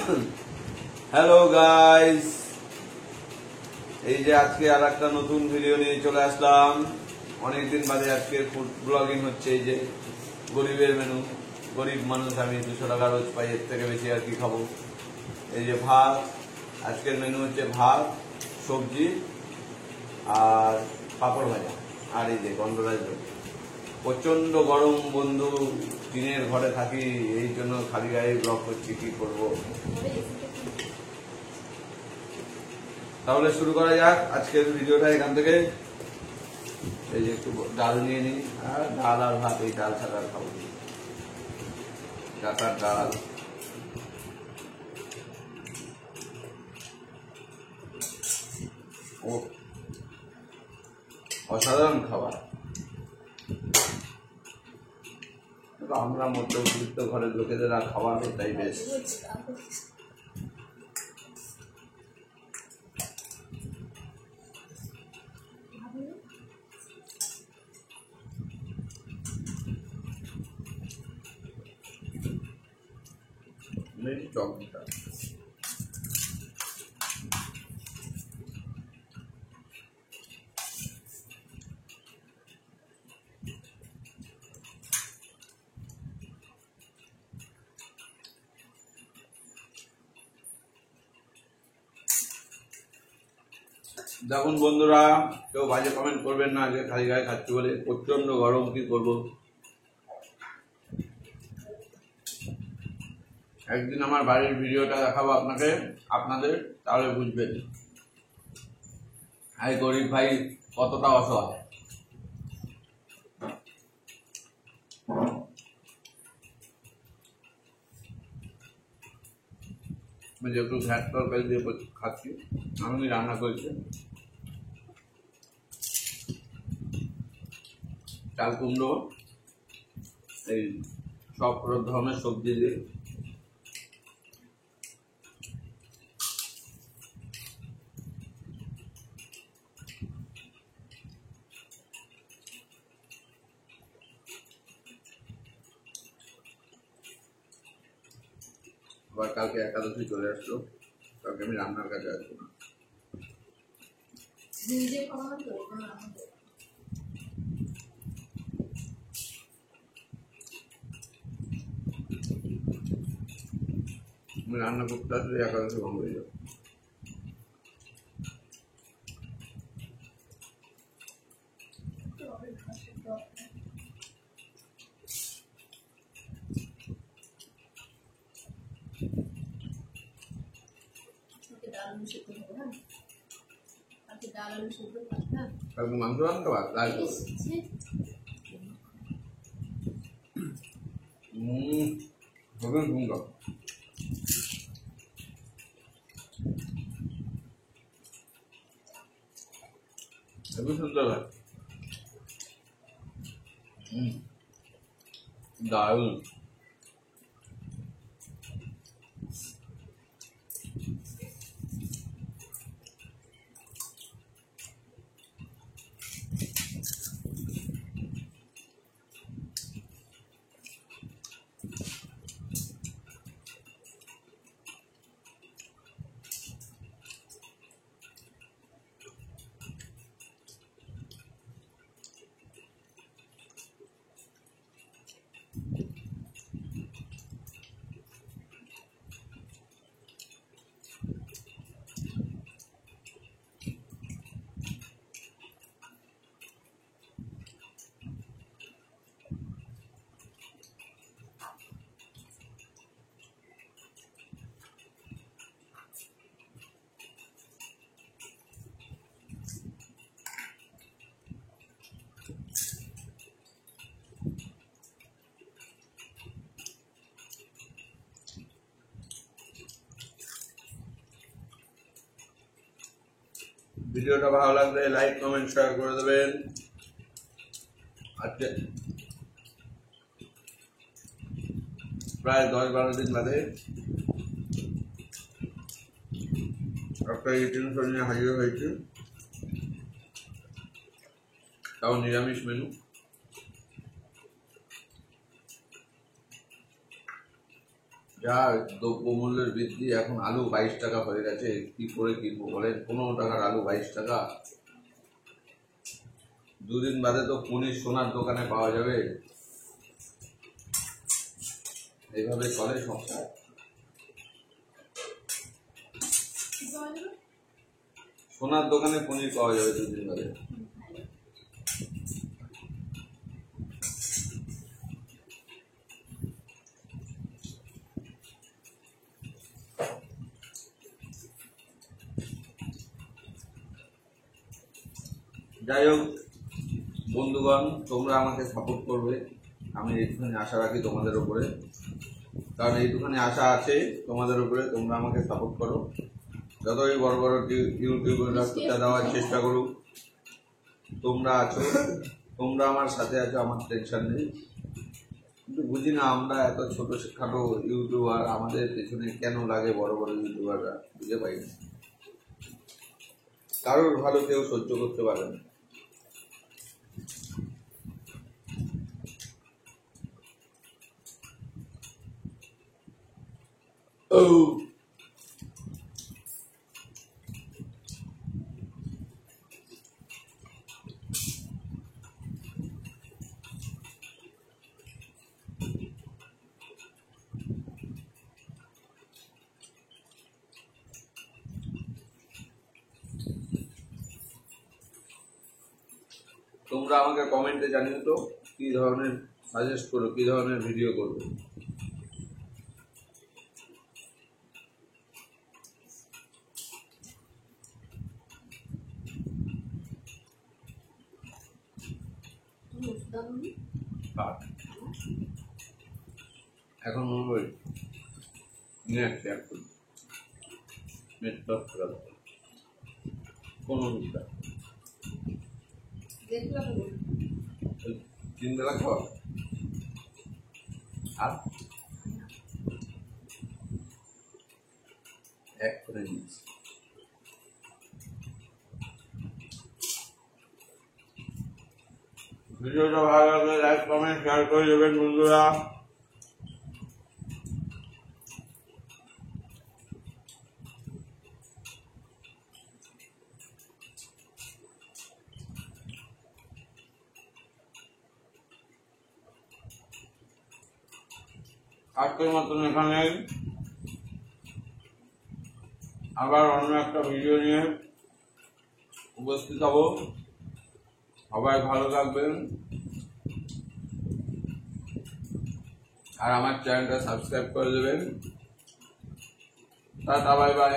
Hello guys, এই যে আজকে আর একটা নতুন ভিডিও নিয়ে চলে আসলাম। অনেকদিন বাদে আজকে ফুড ব্লগিং হচ্ছে। এই যে গরিবের মেনু, গরিব মানুষ আমি 200 টাকা রোজ পাই, এর থেকে বেশি আর কি খাবো। এই যে ভাত, আজকের মেনু হচ্ছে ভাত, সবজি আর পাঁপড় ভাজা, আর এই যে গন্ধরাজ। প্রচন্ড গরম বন্ধু, টিনের ঘরে থাকি, এই জন্য খালি গায়ে ব্লগ করছি, কি করবো। তাহলে শুরু করা যাক আজকের ভিডিওটা এখান থেকে। এই যে একটু ডাল নিয়ে নিই, আর ডাল আর ভাত, এই ডাল ছাড়া আর খাবো, ডাটার ডাল। ও অসাধারণ খাবার। আমরা মধ্যবিত্ত ঘরের লোকেদের আর খাবার এটাই বেশ। দেখুন বন্ধুরা, কেউ বাজে কমেন্ট করবেন না যে খালি গায়ে খাচ্ছি বলে। প্রচন্ড গরম, কি করব। একদিন আমার বাড়ির ভিডিওটা দেখাবো আপনাদের, তাহলে বুঝবেন এই গরিব ভাই কতটা অসহায়। আমি যেহেতু ঘ্যাট তরকারি দিয়ে খাচ্ছি, আমি রান্না করেছি চাল কুমড়ো, এই সব ধরনের সবজি দিয়ে। আবার কালকে একাদশী চলে আসলো, কালকে আমি রান্নার কাজে আসবো না। আমি রান্না করতে আসলে একাদশী ভঙ্গ হয়ে যাবে। মাংস রান্না ভাত হবে সুন্দর। খুবই সুন্দর হয়, দারুণ। ভিডিওটা ভালো লাগলে লাইক কমেন্ট শেয়ার করে দেবেন। আজকে প্রায় 10-12 দিন বাদে একটা ইউটিউব নিয়ে হাজির হয়েছে, তাও নিরামিষ মেনু। যা দ্রব্যমূল্যের বৃদ্ধি, এখন আলু 22 টাকা হয়ে গেছে, কি করে কিনবো বলেন? 15 টাকার আলু 22 টাকা। দুদিন বাদে তো পনির সোনার দোকানে পাওয়া যাবে। এইভাবে চলে সংসার। সোনার দোকানে পনির পাওয়া যাবে দুদিন বাদে। যাই হোক বন্ধুগণ, তোমরা আমাকে সাপোর্ট করবে, আমি এইটুখানি আশা রাখি তোমাদের উপরে, কারণ এইটুখানি আশা আছে তোমাদের উপরে। তোমরা আমাকে সাপোর্ট করো, যতই বড় বড় ইউটিউবাররা খোঁজা দেওয়ার চেষ্টা করুক, তোমরা আছো, তোমরা আমার সাথে আছো, আমার টেনশন নেই। কিন্তু বুঝি না আমরা এত ছোট খাটো ইউটিউবার, আমাদের পেছনে কেন লাগে বড় বড় ইউটিউবাররা, বুঝে পাই না। কারোর ভালো কেউ সহ্য করতে পারে না। তোমরা আমাকে কমেন্টে জানিও তো কি ধরনের সাজেস্ট করো, কি ধরনের ভিডিও করবো। এখন মনে করি নেট শেয়ার করি, নেট লক করা কোন তিন বেলা খাওয়া আর এক করে নিয়েছি। ভিডিওটা ভালো লাগলে লাইক কমেন্ট শেয়ার করে দেবেন বন্ধুরা। আজকের মতন এখানে আবার অন্য একটা ভিডিও নিয়ে উপস্থিত হব। সবাই ভালো থাকবেন আর আমার চ্যানেলটা সাবস্ক্রাইব করে দেবেন। Tata, bye bye.